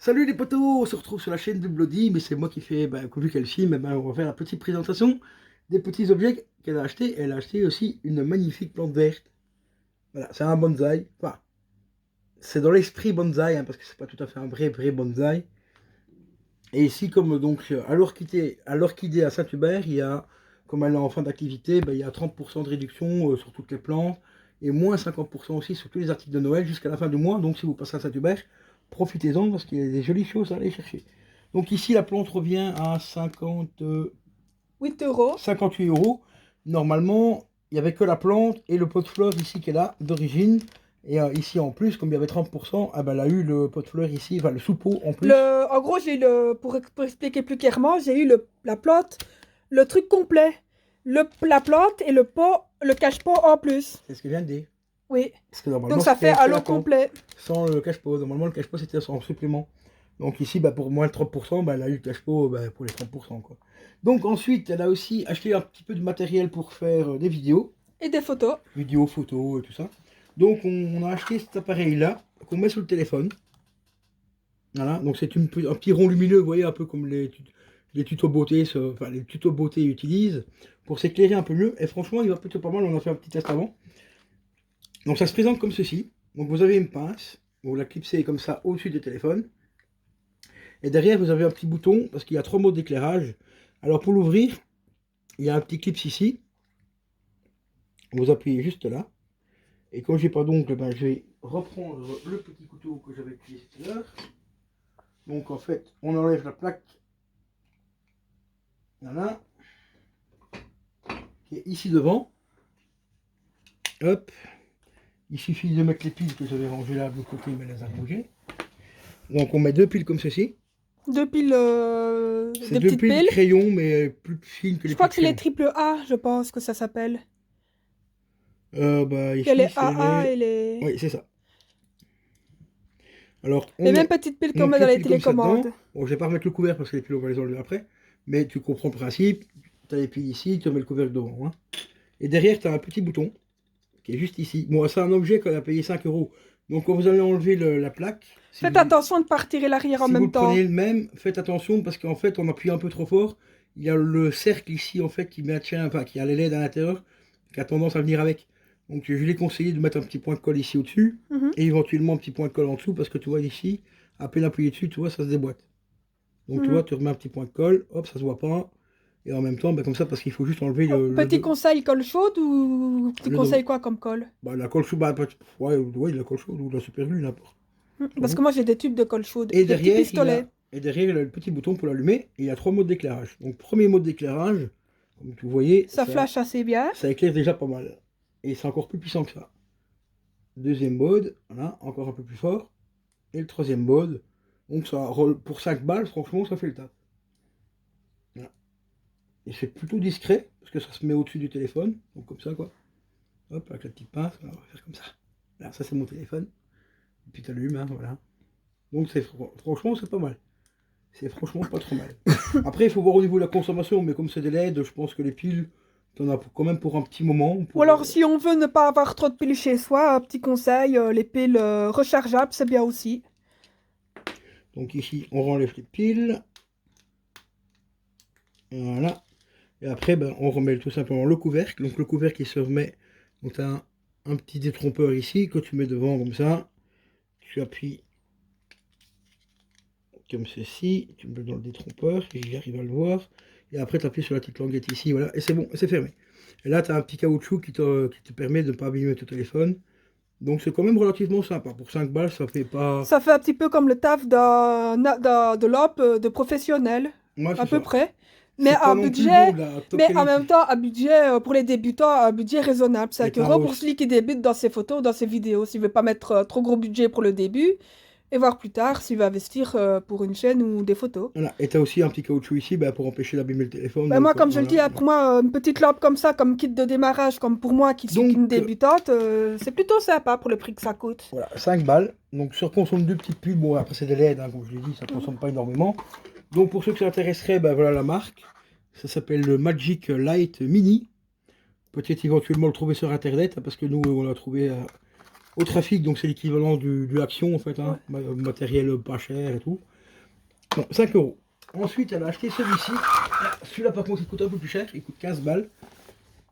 Salut les potos, on se retrouve sur la chaîne de Bloody, mais c'est moi qui fais, vu qu'elle filme, on va faire la petite présentation des petits objets qu'elle a achetés. Elle a acheté aussi une magnifique plante verte. Voilà, c'est un bonsaï. Enfin, c'est dans l'esprit bonsaï, parce que c'est pas tout à fait un vrai bonsaï. Et ici, comme donc à l'orchidée à Saint-Hubert, il y a, comme elle est en fin d'activité, il y a 30% de réduction sur toutes les plantes et moins 50% aussi sur tous les articles de Noël jusqu'à la fin du mois. Donc si vous passez à Saint-Hubert, profitez-en parce qu'il y a des jolies choses à aller chercher. Donc ici, la plante revient à 8 euros. 58 euros. Normalement, il n'y avait que la plante et le pot de fleurs ici qu'elle a d'origine. Et ici en plus, comme il y avait 30%, elle a eu le pot de fleurs ici, enfin le sous-pot en plus. En gros, j'ai eu pour expliquer plus clairement, j'ai eu la plante, le truc complet. La plante et le pot, le cache-pot en plus. C'est ce que je viens de dire. Oui. Parce que normalement, Donc ça fait un lot complet. Sans le cache-pot. Normalement, le cache-pot, c'était en supplément. Donc ici, pour moins de 30%, elle a eu le cache-pot pour les 30%. Quoi. Donc ensuite, elle a aussi acheté un petit peu de matériel pour faire des vidéos. Et des photos. Vidéos, photos et tout ça. Donc on a acheté cet appareil-là qu'on met sur le téléphone. Voilà, donc c'est un petit rond lumineux, vous voyez, un peu comme les tutos beauté, les tutos beauté utilisent pour s'éclairer un peu mieux. Et franchement, il va plutôt pas mal, on a fait un petit test avant. Donc ça se présente comme ceci. Donc vous avez une pince, vous la clipsez comme ça au-dessus du téléphone. Et derrière, vous avez un petit bouton, parce qu'il y a 3 modes d'éclairage. Alors pour l'ouvrir, il y a un petit clip ici. Vous appuyez juste là. Et comme j'ai pas d'ongle, je vais reprendre le petit couteau que j'avais utilisé tout à l'heure. Donc en fait, on enlève la plaque. Voilà. Qui est ici devant. Hop. Il suffit de mettre les piles que j'avais rangées là de l'autre côté, mais les a bougées. Donc on met 2 piles comme ceci. 2 piles, C'est 2 piles crayon, mais plus fines que les piles. Je crois que c'est les triple A, je pense que ça s'appelle. Ici, il y a les AA et les... Oui, c'est ça. Alors, les mêmes petites piles qu'on met dans les télécommandes. Bon, je vais pas remettre le couvercle parce que les piles, on va les enlever après. Mais tu comprends le principe. Tu as les piles ici, tu mets le couvercle devant. Hein. Et derrière, tu as un petit bouton qui est juste ici. Bon, c'est un objet qu'on a payé 5 euros. Donc, quand vous allez enlever la plaque... Faites attention de ne pas retirer l'arrière en même temps. Si vous prenez le même, faites attention parce qu'en fait, on appuie un peu trop fort. Il y a le cercle ici, en fait, qui maintient, qui a les LED à l'intérieur, qui a tendance à venir avec. Donc, je l'ai conseillé de mettre un petit point de colle ici au-dessus, et éventuellement un petit point de colle en dessous, parce que tu vois ici, à peine appuyer dessus, tu vois, ça se déboîte. Donc, tu vois, tu remets un petit point de colle, hop, ça se voit pas. Et en même temps, comme ça, parce qu'il faut juste enlever Petit conseil, colle chaude ou petit conseil quoi comme colle? La colle chaude, ouais, la colle chaude ou la super glue, n'importe. Parce que moi j'ai des tubes de colle chaude. Et derrière, il y a le petit bouton pour l'allumer. Et il y a 3 modes d'éclairage. Donc, premier mode d'éclairage, comme vous voyez, ça flash assez bien. Ça éclaire déjà pas mal. Et c'est encore plus puissant que ça. Deuxième mode, voilà, encore un peu plus fort. Et le troisième mode, donc ça roule pour 5 balles, franchement, ça fait le taf. Voilà. Et c'est plutôt discret, parce que ça se met au-dessus du téléphone. Donc, comme ça, quoi. Hop, avec la petite pince, on va faire comme ça. Là, ça, c'est mon téléphone. Et puis, tu allumes, hein, voilà. Donc franchement, c'est pas mal. C'est franchement pas trop mal. Après, il faut voir au niveau de la consommation, mais comme c'est des LED, je pense que les piles, t'en as quand même pour un petit moment. Ou alors, si on veut ne pas avoir trop de piles chez soi, un petit conseil, les piles rechargeables, c'est bien aussi. Donc ici, on renlève les piles. Voilà. Et après, on remet tout simplement le couvercle. Donc le couvercle, il se remet. Donc tu as un petit détrompeur ici que tu mets devant comme ça. Tu appuies comme ceci. Tu me mets dans le détrompeur, si j'arrive à le voir. Et après, tu appuies sur la petite languette ici. Voilà. Et c'est bon, c'est fermé. Et là, tu as un petit caoutchouc qui te permet de ne pas abîmer ton téléphone. Donc c'est quand même relativement sympa. Pour 5 balles, ça fait pas... Ça fait un petit peu comme le taf de lampe de professionnel. Ouais, à peu près. Mais un budget, mais en même temps, un budget pour les débutants, un budget raisonnable. 5 euros pour celui qui débute dans ses photos, dans ses vidéos. S'il ne veut pas mettre trop gros budget pour le début, et voir plus tard s'il va investir pour une chaîne ou des photos. Voilà. Et tu as aussi un petit caoutchouc ici pour empêcher d'abîmer le téléphone. Donc, moi, comme je le dis, pour moi, une petite lampe comme ça, comme kit de démarrage, comme pour moi qui suis une débutante, c'est plutôt sympa pour le prix que ça coûte. Voilà, 5 balles. Donc, ça consomme 2 petites piles. Bon, après, c'est des LED, hein, comme je l'ai dit, ça ne consomme pas énormément. Donc, pour ceux qui s'intéresseraient, voilà la marque. Ça s'appelle le Magic Light Mini. Peut-être éventuellement le trouver sur Internet, parce que nous, on l'a trouvé au trafic. Donc, c'est l'équivalent du Action, en fait. Hein, matériel pas cher et tout. Non, 5 euros. Ensuite, elle a acheté celui-ci. Celui-là, par contre, il coûte un peu plus cher. Il coûte 15 balles.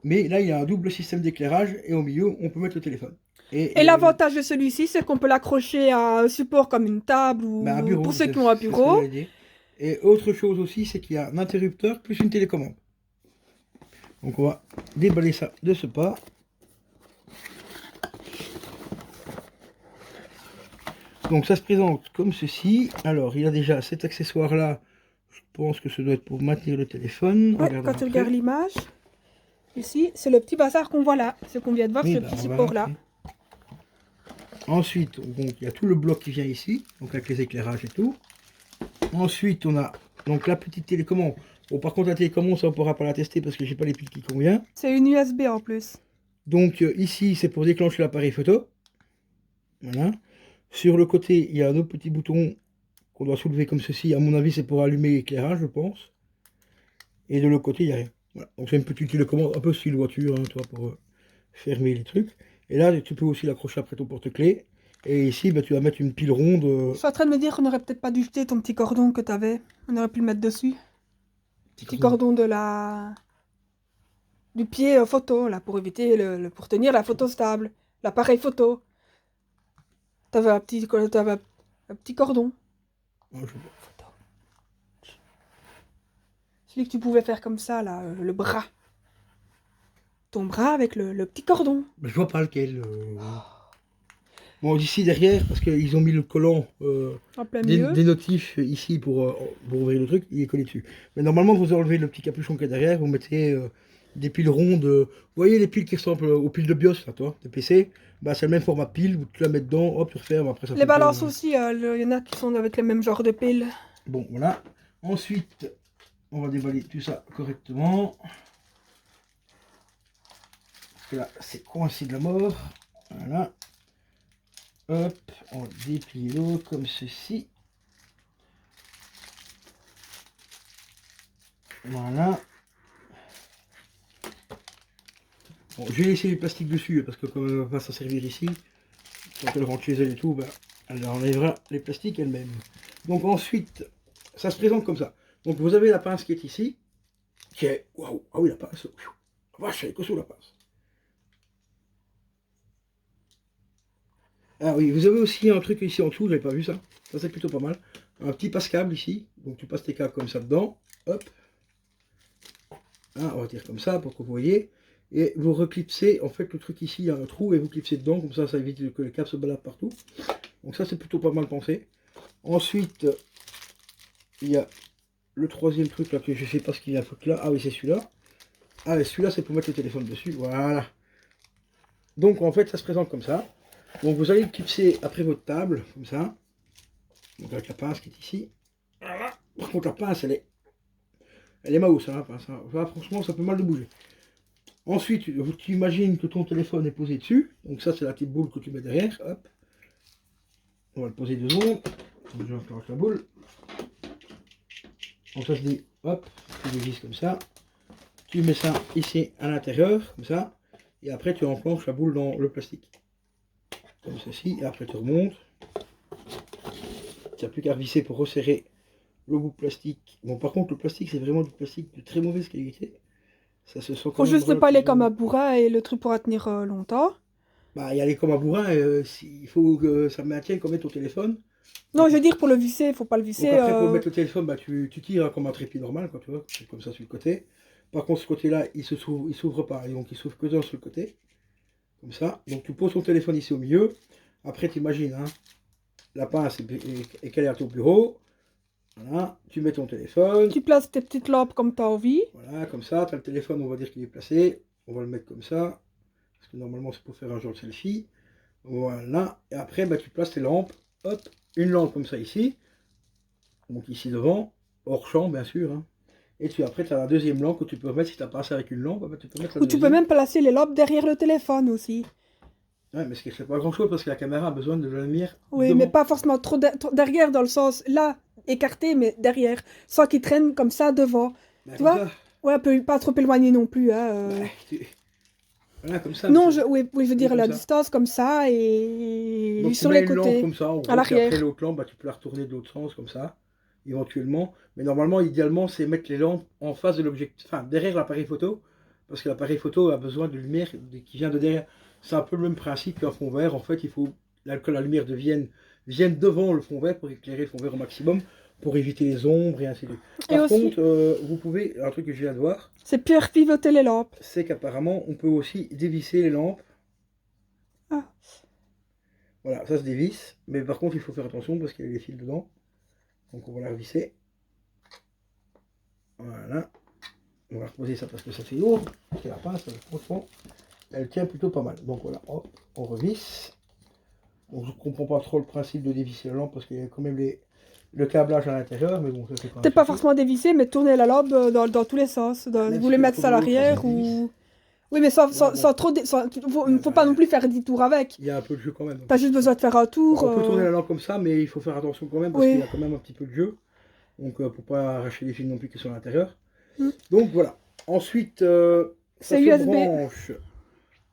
Mais là, il y a un double système d'éclairage. Et au milieu, on peut mettre le téléphone. Et l'avantage de celui-ci, c'est qu'on peut l'accrocher à un support comme une table ou un bureau, pour ceux qui ont un bureau. Et autre chose aussi, c'est qu'il y a un interrupteur plus une télécommande. Donc on va déballer ça de ce pas. Donc ça se présente comme ceci. Alors il y a déjà cet accessoire là. Je pense que ce doit être pour maintenir le téléphone. Ouais, quand tu regardes l'image, ici, c'est le petit bazar qu'on voit là. Ce qu'on vient de voir, oui, c'est le petit support là. Ensuite, donc, il y a tout le bloc qui vient ici, donc avec les éclairages et tout. Ensuite, on a donc la petite télécommande. Bon, par contre, la télécommande, ça on ne pourra pas la tester parce que j'ai pas les piles qui conviennent. C'est une USB en plus. Donc ici, c'est pour déclencher l'appareil photo. Voilà. Sur le côté, il y a un autre petit bouton qu'on doit soulever comme ceci. À mon avis, c'est pour allumer l'éclairage, je pense. Et de l'autre côté, il n'y a rien. Voilà. Donc c'est une petite télécommande, un peu style voiture, hein, toi, pour fermer les trucs. Et là, tu peux aussi l'accrocher après ton porte-clés. Et ici, bah, tu vas mettre une pile ronde. Je suis en train de me dire qu'on n'aurait peut-être pas dû jeter ton petit cordon que tu avais. On aurait pu le mettre dessus. Petit cordon de la... du pied photo, là, pour éviter pour tenir la photo stable. L'appareil photo. T'avais un petit cordon. Oh, Celui que tu pouvais faire comme ça, là, le bras. Ton bras avec le petit cordon. Je vois pas lequel. Bon, ici derrière, parce qu'ils ont mis le collant des notifs ici pour ouvrir le truc, il est collé dessus. Mais normalement, vous enlevez le petit capuchon qui est derrière, vous mettez des piles rondes. Vous voyez les piles qui ressemblent aux piles de BIOS, là, toi, de PC. Bah, c'est le même format pile, vous te la mets dedans, hop, tu refermes, après ça. Les balances aussi, il y en a qui sont avec le même genre de piles. Bon, voilà. Ensuite, on va déballer tout ça correctement. Parce que là, c'est coincé de la mort. Voilà. Hop, on déplie l'autre comme ceci. Voilà. Bon, je vais laisser les plastiques dessus parce que comme elle ne va pas s'en servir ici, quand elle rentre chez elle et tout, bah, elle enlèvera les plastiques elle-même. Donc ensuite, ça se présente comme ça. Donc vous avez la pince qui est ici, qui est... Waouh, ah oui la pince. Vache, elle est costaud la pince. Ah oui, vous avez aussi un truc ici en dessous, j'avais pas vu ça. Ça c'est plutôt pas mal. Un petit passe-câble ici. Donc tu passes tes câbles comme ça dedans. Hop. Ah, on va dire comme ça pour que vous voyez. Et vous reclipsez, en fait le truc ici, il y a un trou et vous clipsez dedans. Comme ça, ça évite que les câbles se baladent partout. Donc ça c'est plutôt pas mal pensé. Ensuite, il y a le troisième truc là que je sais pas ce qu'il y a là. Ah oui, c'est celui-là. Ah et celui-là c'est pour mettre le téléphone dessus. Voilà. Donc en fait ça se présente comme ça. Donc vous allez le clipser après votre table, comme ça. Donc avec la pince qui est ici. Voilà. Par contre la pince elle est mouse, hein, la pince. Hein. Voilà, franchement ça peut mal de bouger. Ensuite tu imagines que ton téléphone est posé dessus. Donc ça c'est la petite boule que tu mets derrière. Hop. On va le poser 2 secondes. Je enclenche la boule. Donc ça se dit, hop, tu dévises comme ça. Tu mets ça ici à l'intérieur, comme ça. Et après tu enclenches la boule dans le plastique. Comme ceci, et après tu remontes. Tu n'as plus qu'à visser pour resserrer le bout plastique. Bon, par contre, le plastique, c'est vraiment du plastique de très mauvaise qualité. Ça se sent faut juste ne pas aller comme un bourrin et le truc pourra tenir longtemps. Bah, y aller comme un bourrin, il faut que ça maintienne comme est ton téléphone. Non, je veux dire, pour le visser, il faut pas le visser. Donc après, pour mettre le téléphone, bah, tu tires hein, comme un trépied normal, quoi, tu vois, comme ça sur le côté. Par contre, ce côté-là, il s'ouvre pas, et donc il s'ouvre que sur le côté. Comme ça. Donc tu poses ton téléphone ici au milieu. Après, tu imagines, hein, la pince est calée à ton bureau. Voilà, tu mets ton téléphone. Tu places tes petites lampes comme tu as envie. Voilà, comme ça. Tu as le téléphone, on va dire qu'il est placé. On va le mettre comme ça. Parce que normalement, c'est pour faire un genre de selfie. Voilà. Et après, bah, tu places tes lampes. Hop, une lampe comme ça ici. Donc ici devant. Hors champ, bien sûr. Hein. Et après, tu as la deuxième lampe que tu peux mettre si tu as passé avec une lampe. Bah, tu peux mettre la Ou tu peux même placer les lampes derrière le téléphone aussi. Ouais, mais ce qui fait pas grand chose parce que la caméra a besoin de la lumière. Oui, devant. Mais pas forcément trop derrière dans le sens là, écarté, mais derrière. Sans qu'il traîne comme ça devant. Bah, tu vois ça. Ouais, pas trop éloigné non plus. Hein, Voilà, comme ça. Non, oui, je veux dire la distance comme ça et donc, sur les côtés. Lampe comme ça, en gros, à l'arrière. Après l'autre lampe, bah, tu peux la retourner de l'autre sens comme ça. éventuellement. Mais normalement, idéalement, c'est mettre les lampes en face de l'objectif, enfin derrière l'appareil photo, parce que l'appareil photo a besoin de lumière qui vient de derrière. C'est un peu le même principe qu'un fond vert. En fait, il faut que la lumière vienne devant le fond vert pour éclairer le fond vert au maximum, pour éviter les ombres et ainsi de suite. Par contre, vous pouvez, un truc que je viens de voir, c'est faire pivoter les lampes. C'est qu'apparemment, on peut aussi dévisser les lampes. Ah. Voilà, ça se dévisse. Mais par contre, il faut faire attention parce qu'il y a des fils dedans. Donc on va la revisser. Voilà. On va reposer ça parce que ça fait lourd. Parce que la pince, franchement, elle tient plutôt pas mal. Donc voilà, hop, on revisse. Donc je comprends pas trop le principe de dévisser la lampe parce qu'il y a quand même le câblage à l'intérieur. Mais bon, ça c'est quand même. Peut-être pas forcément dévisser, mais tourner la lampe dans tous les sens. Vous voulez mettre ça à l'arrière ou. Oui, mais sans trop. Il ne faut pas non plus faire 10 tours avec. Il y a un peu de jeu quand même. T'as juste besoin de faire un tour. On peut tourner la lampe comme ça, mais il faut faire attention quand même parce qu'il y a quand même un petit peu de jeu. Donc pour pas arracher les fils non plus qui sont à l'intérieur. Donc voilà. Ensuite, ça se USB. branche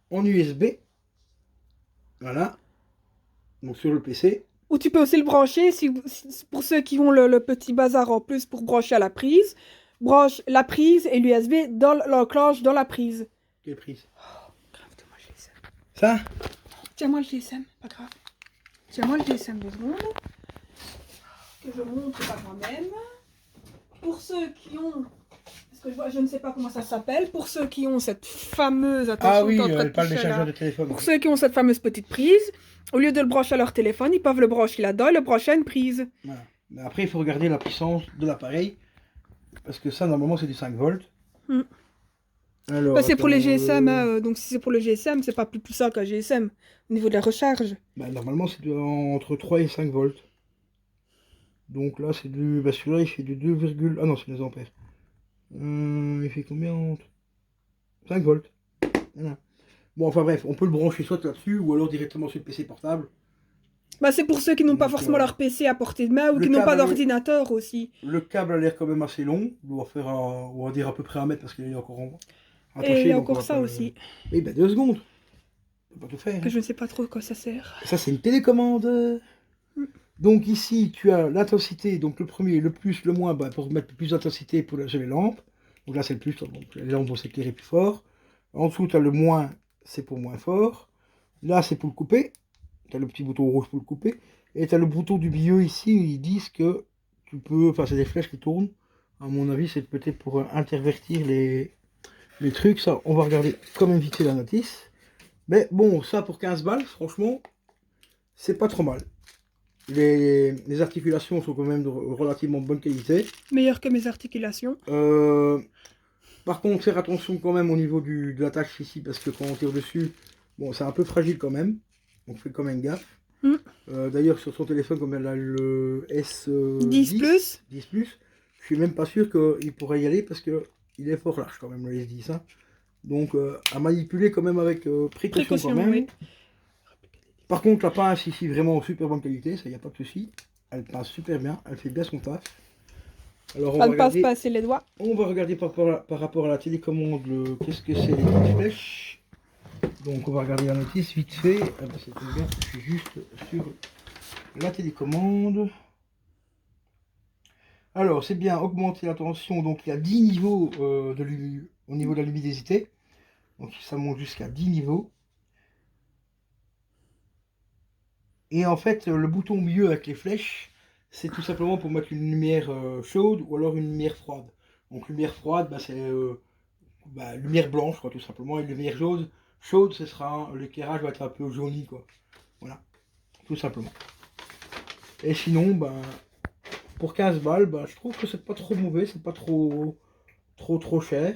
en USB. Voilà. Donc sur le PC. Ou tu peux aussi le brancher, pour ceux qui ont le petit bazar en plus pour brancher à la prise. Branche la prise et l'USB l'enclenche dans la prise. Quelle prise? Oh, grave, tiens-moi le GSM. Ça? Tiens-moi le GSM, pas grave. Tiens-moi le GSM 2 secondes. Que je montre par moi-même. Pour ceux qui ont... Parce que je ne sais pas comment ça s'appelle. Pour ceux qui ont cette fameuse... Ah oui, elle parle des chargeurs de téléphone. Pour ceux qui ont cette fameuse petite prise, au lieu de le brancher à leur téléphone, ils peuvent le brancher là-dedans et le brancher à une prise. Voilà. Mais après, il faut regarder la puissance de l'appareil. Parce que ça, normalement, c'est du 5 volts. Alors, bah, c'est pour les GSM, donc si c'est pour le GSM, c'est pas plus puissant qu'un GSM au niveau de la recharge. Bah, normalement, c'est entre 3 et 5 volts. Donc là, c'est du... Bah, celui-là, il fait du 2, ah non, c'est les ampères. Il fait combien? 5 volts. Voilà. Bon, enfin bref, on peut le brancher soit là-dessus ou alors directement sur le PC portable. Bah, c'est pour ceux qui n'ont pas forcément leur PC à portée de main ou qui n'ont pas d'ordinateur aussi. Le câble a l'air quand même assez long. Il doit faire, on va dire, à peu près 1 mètre parce qu'il est encore en... attaché. Et il y a encore ça aussi. Oui, bah 2 secondes. On peut pas tout faire. Que je ne sais pas trop à quoi ça sert. Ça, c'est une télécommande. Donc ici, tu as l'intensité, donc le premier, le plus, le moins, bah, pour mettre plus d'intensité sur les lampes. Donc là, c'est le plus, donc les lampes vont s'éclairer plus fort. En dessous, tu as le moins, c'est pour moins fort. Là, c'est pour le couper. Tu as le petit bouton rouge pour le couper. Et tu as le bouton du milieu ici, où ils disent que tu peux... Enfin, c'est des flèches qui tournent. À mon avis, c'est peut-être pour intervertir les trucs. Ça, on va regarder quand même vite fait la notice. Mais bon, ça pour 15 balles, franchement, c'est pas trop mal. Les articulations sont quand même de relativement bonne qualité. Meilleure que mes articulations. Par contre, faire attention quand même au niveau de l'attache ici, parce que quand on tire dessus, bon, c'est un peu fragile quand même. Donc faites quand même gaffe. D'ailleurs, sur son téléphone, comme elle a le S10 Plus, je suis même pas sûr qu'il pourrait y aller parce que il est fort large quand même, le S10. Hein. Donc à manipuler quand même avec précaution quand même. Oui. Par contre, la pince ici, vraiment super bonne qualité, ça y a pas de souci. Elle pince super bien, elle fait bien son taf. Alors, on va regarder, passe passer les doigts. On va regarder par rapport à la télécommande, qu'est-ce que c'est les petites flèches. Donc on va regarder la notice vite fait. Ah bah, c'est bien, je suis juste sur la télécommande. Alors c'est bien augmenter la tension, donc il y a 10 niveaux au niveau de la luminosité. Donc ça monte jusqu'à 10 niveaux. Et en fait le bouton au milieu avec les flèches, c'est tout simplement pour mettre une lumière chaude ou alors une lumière froide. Donc lumière froide, bah, c'est lumière blanche quoi, tout simplement, et lumière chaude, ce sera l'éclairage va être un peu jauni quoi. Voilà, tout simplement. Et sinon, pour 15 balles, je trouve que c'est pas trop mauvais, c'est pas trop cher.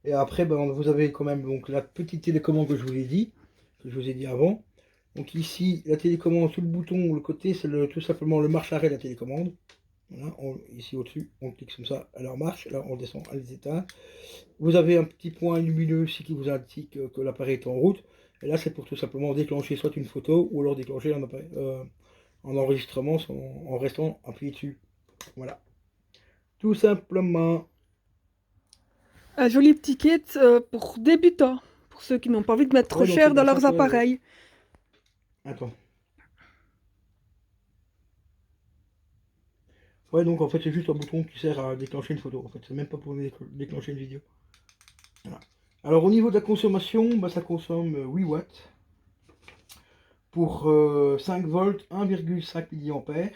Et après, vous avez quand même donc la petite télécommande que je vous ai dit, avant. Donc ici, la télécommande sous le bouton, le côté, c'est tout simplement le marche-arrêt de la télécommande. Voilà, ici au-dessus, on clique comme ça, elle marche, là on descend, elle les éteint. Vous avez un petit point lumineux ici qui vous indique que l'appareil est en route. Et là, c'est pour tout simplement déclencher soit une photo ou alors déclencher un enregistrement en restant appuyé dessus. Voilà. Tout simplement. Un joli petit kit pour débutants, pour ceux qui n'ont pas envie de mettre trop cher dans leurs appareils. Attends. Ouais, donc en fait, c'est juste un bouton qui sert à déclencher une photo. En fait, c'est même pas pour déclencher une vidéo. Voilà. Alors, au niveau de la consommation, bah, ça consomme 8 watts pour 5 volts, 1,5 mA.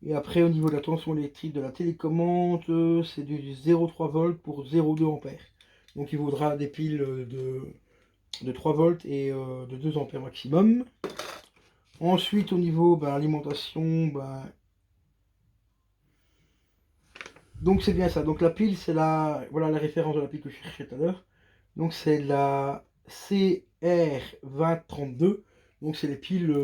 Et après, au niveau de la tension électrique de la télécommande, c'est du 0,3 volts pour 0,2 ampères. Donc, il vaudra des piles de 3 volts et de 2 ampères maximum. Ensuite, au niveau de l'alimentation, donc c'est bien ça. Donc la pile, c'est voilà la référence de la pile que je cherchais tout à l'heure. Donc c'est la CR2032. Donc c'est les piles.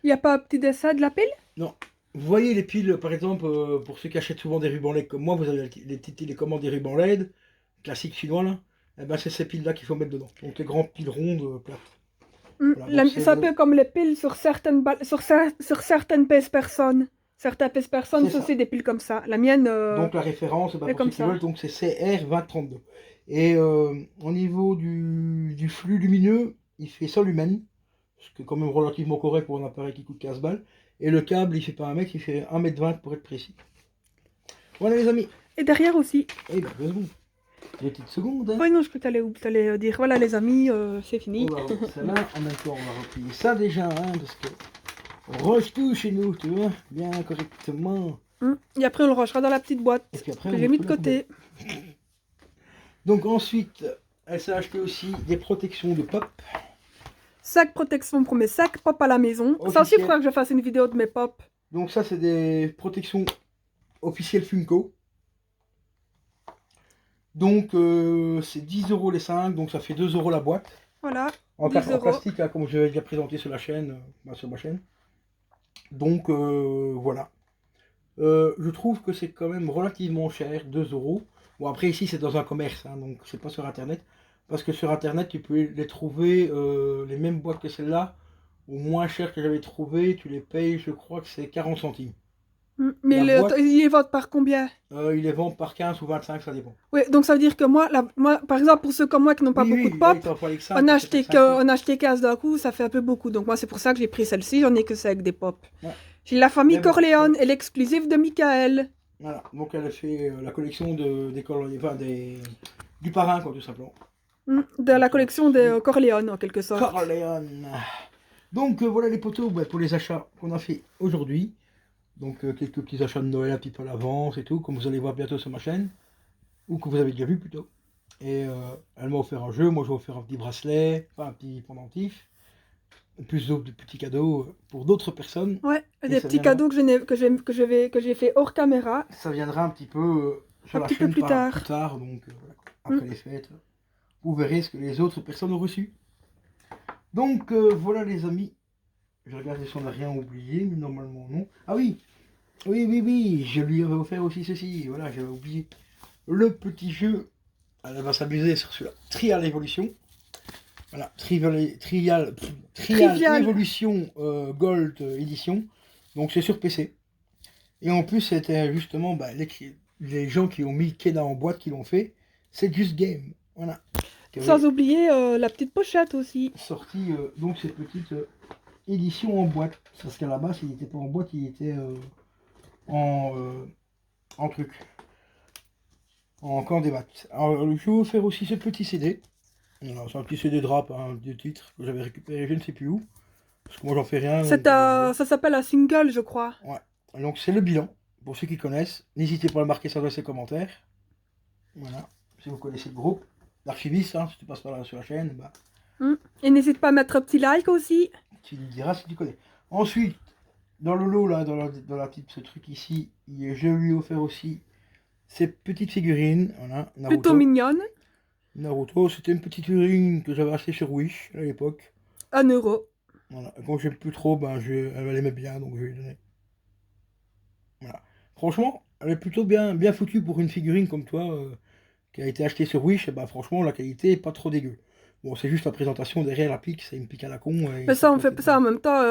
Il n'y a pas un petit dessin de la pile? Non. Vous voyez les piles, par exemple, pour ceux qui achètent souvent des rubans LED comme moi, vous avez les petites télécommandes des rubans LED, classiques chinois là. Et ben c'est ces piles-là qu'il faut mettre dedans. Donc les grandes piles rondes, plates. Voilà, c'est un peu comme les piles sur certaines pèse personnes. Certaines pèse personnes, c'est aussi des piles comme ça. La mienne. Donc la référence, pour ceux qui veulent, donc c'est CR2032. Et au niveau du flux lumineux, il fait 100 lumens, ce qui est quand même relativement correct pour un appareil qui coûte 15 balles. Et le câble, il fait pas 1 mètre, il fait 1,20 m pour être précis. Voilà les amis. Et derrière aussi. Eh ben 2 secondes. Des petites secondes. Hein. Oui, non, je crois que tu allais dire voilà les amis, c'est fini. On va replier ça là, en même temps on va replier ça déjà, hein, parce que on range tout chez nous, tu vois, bien correctement. Et après on le rangera dans la petite boîte que j'ai mis de côté. Donc ensuite, elle s'est acheté aussi des protections de pop. Sac protection pour mes sacs pop à la maison. Officiel. Ça aussi, il faudra que je fasse une vidéo de mes pop. Donc ça, c'est des protections officielles Funko. Donc c'est 10 € les 5, donc ça fait 2 € la boîte. Voilà. En plastique, hein, comme je l'ai déjà présenté sur la chaîne, sur ma chaîne. Donc voilà. Je trouve que c'est quand même relativement cher, 2 €. Bon après ici c'est dans un commerce, hein, donc c'est pas sur internet. Parce que sur internet tu peux les trouver, les mêmes boîtes que celle-là, au moins cher que j'avais trouvé, tu les payes, je crois que c'est 40 centimes. Mais ils les vendent par combien? Ils les vendent par 15 ou 25, ça dépend. Oui, donc ça veut dire que moi, par exemple, pour ceux comme moi qui n'ont pas beaucoup de pop, on a acheté 15 d'un coup, ça fait un peu beaucoup. Donc moi, c'est pour ça que j'ai pris celle-ci, j'en ai que ça avec des pop. Ouais. J'ai la famille Corleone et l'exclusive de Michael. Voilà, donc elle a fait la collection du parrain, quoi, tout simplement. De la collection de Corleone, en quelque sorte. Corleone. Donc voilà les poteaux pour les achats qu'on a fait aujourd'hui. Donc quelques petits achats de Noël un petit peu à l'avance et tout, comme vous allez voir bientôt sur ma chaîne. Ou que vous avez déjà vu plutôt. Et elle m'a offert un jeu, moi je vais offert un petit bracelet, pas un petit pendentif. Plus d'autres petits cadeaux pour d'autres personnes. Ouais, des petits cadeaux que j'ai fait hors caméra. Ça viendra un petit peu sur la chaîne plus tard, donc après les fêtes. Vous verrez ce que les autres personnes ont reçu. Donc voilà les amis. Je regarde si on n'a rien oublié, mais normalement non. Ah oui, oui, je lui avais offert aussi ceci. Voilà, j'avais oublié le petit jeu. Elle va s'amuser sur celui-là. Trial Evolution. Voilà, Trial Evolution Gold Edition. Donc c'est sur PC. Et en plus, c'était justement les gens qui ont mis le Kena en boîte qui l'ont fait. C'est Just Game. Voilà. Sans oublier la petite pochette aussi. Sorti donc cette petite édition en boîte. Parce qu'à la base, il n'était pas en boîte, il était en truc. En camp des maths. Alors, je vais vous faire aussi ce petit CD. C'est un petit CD de rap, hein, de titres que j'avais récupéré, je ne sais plus où. Parce que moi, j'en fais rien. Ça s'appelle un single, je crois. Ouais. Donc, c'est le bilan. Pour ceux qui connaissent, n'hésitez pas à le marquer ça dans les commentaires. Voilà. Si vous connaissez le groupe. L'archiviste, hein, si tu passes par là sur la chaîne, Et n'hésite pas à mettre un petit like aussi. Tu lui diras si tu connais. Ensuite, dans le lot, là, dans la petite, ce truc ici, je lui ai offert aussi ces petites figurines. Voilà, Naruto. Plutôt mignonnes. Naruto, c'était une petite figurine que j'avais achetée sur Wish à l'époque. 1 €. Voilà. Quand j'aime plus trop, elle l'aimait bien, donc je lui ai donné. Voilà. Franchement, elle est plutôt bien foutue pour une figurine comme toi, qui a été achetée sur Wish. Et franchement, la qualité est pas trop dégueu. Bon, c'est juste la présentation derrière la pique, c'est une pique à la con. Mais ça, on fait ça en même temps.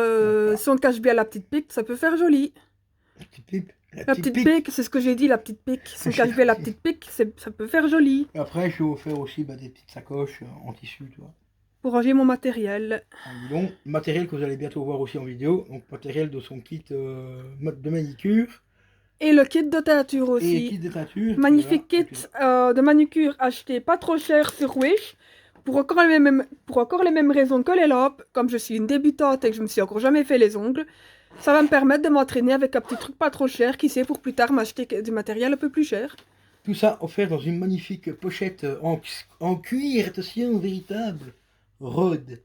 Si on cache bien la petite pique, ça peut faire joli. La petite pique. La petite pique, c'est ce que j'ai dit, la petite pique. Si on cache bien la petite pique, ça peut faire joli. Et après, je vais offrir aussi des petites sacoches en tissu, tu vois. Pour ranger mon matériel. Donc, matériel que vous allez bientôt voir aussi en vidéo. Donc, matériel de son kit de manicure. Et le kit de teinture aussi. Et le kit de teinture. Magnifique kit de manucure acheté pas trop cher sur Wish. Pour encore les mêmes raisons que les lampes, comme je suis une débutante et que je me suis encore jamais fait les ongles, ça va me permettre de m'entraîner avec un petit truc pas trop cher, qui sait, pour plus tard m'acheter du matériel un peu plus cher. Tout ça offert dans une magnifique pochette en cuir, attention, véritable, Rhodes.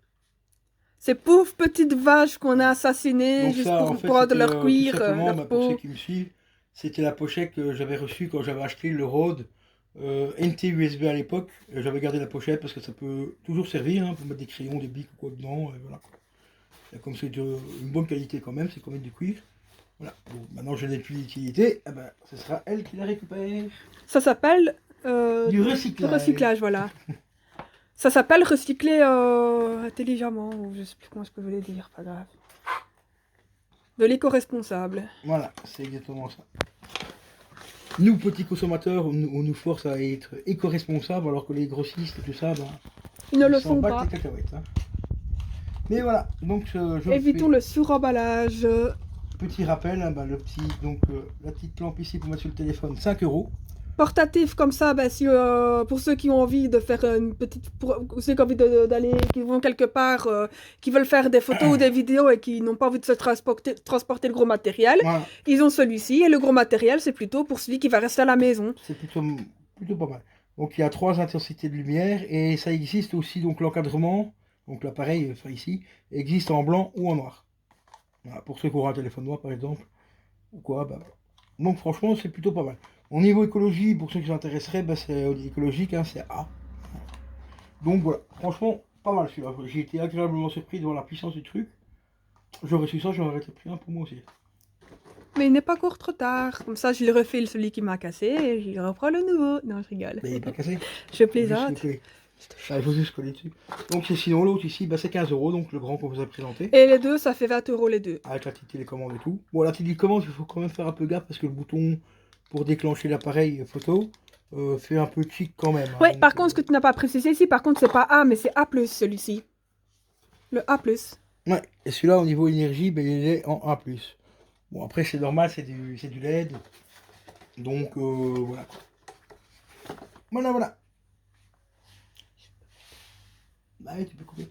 Ces pauvres petites vaches qu'on a assassinées donc juste ça, pour en fait, prendre leur cuir, leur peau. Pour ceux qui me suivent, c'était la pochette que j'avais reçue quand j'avais acheté le Rhodes NT USB à l'époque. J'avais gardé la pochette parce que ça peut toujours servir hein, pour mettre des crayons, des bics ou quoi dedans. Et voilà. Et comme c'est une bonne qualité quand même, c'est quand même du cuir. Voilà. Bon, maintenant je n'ai plus d'utilité, eh ben, ce sera elle qui la récupère. Ça s'appelle du recyclage. Du recyclage, voilà. Ça s'appelle recycler intelligemment, ou je sais plus comment je peux le dire, pas grave. De l'éco-responsable. Voilà, c'est exactement ça. Nous, petits consommateurs, on nous force à être éco-responsables, alors que les grossistes et tout ça, ben, ils ne le sont pas. Les cacahuètes, hein. Mais voilà, donc évitons le suremballage. Petit rappel, hein, ben, la petite lampe ici pour mettre sur le téléphone, 5 €. Portatif comme ça, ben, si, pour ceux qui ont envie de faire une petite... Pour ceux qui ont envie d'aller, qui vont quelque part, qui veulent faire des photos ou des vidéos et qui n'ont pas envie de se transporter le gros matériel, voilà. Ils ont celui-ci, et le gros matériel, c'est plutôt pour celui qui va rester à la maison. C'est plutôt pas mal. Donc il y a 3 intensités de lumière, et ça existe aussi, donc l'encadrement, donc l'appareil, enfin ici, existe en blanc ou en noir. Voilà, pour ceux qui auront un téléphone noir par exemple, ou quoi, bah, donc franchement c'est plutôt pas mal. Au niveau écologie, pour ceux qui s'intéresseraient, bah, c'est écologique, hein, c'est A. Donc voilà, franchement pas mal celui-là. J'ai été agréablement surpris devant la puissance du truc. J'aurais su ça, j'aurais été pris un pour moi aussi. Mais il n'est pas encore trop tard. Comme ça, je lui refile celui qui m'a cassé et je reprends le nouveau. Non, je rigole. Mais il n'est pas cassé. Je plaisante. Il faut juste coller dessus. Donc sinon l'autre ici, bah, c'est 15 €, donc le grand qu'on vous a présenté. Et les deux, ça fait 20 € les deux. Avec la petite télécommande et tout. Bon, la petite télécommande, il faut quand même faire un peu gaffe parce que le bouton pour déclencher l'appareil photo fait un peu chic quand même. Oui, par contre, ce que tu n'as pas précisé ici, par contre, c'est pas A, mais c'est A+, celui-ci. Le A+. Ouais, et celui-là, au niveau énergie, ben, il est en A+. Bon, après, c'est normal, c'est du LED. Donc, voilà. Voilà. Bah, tu peux couper.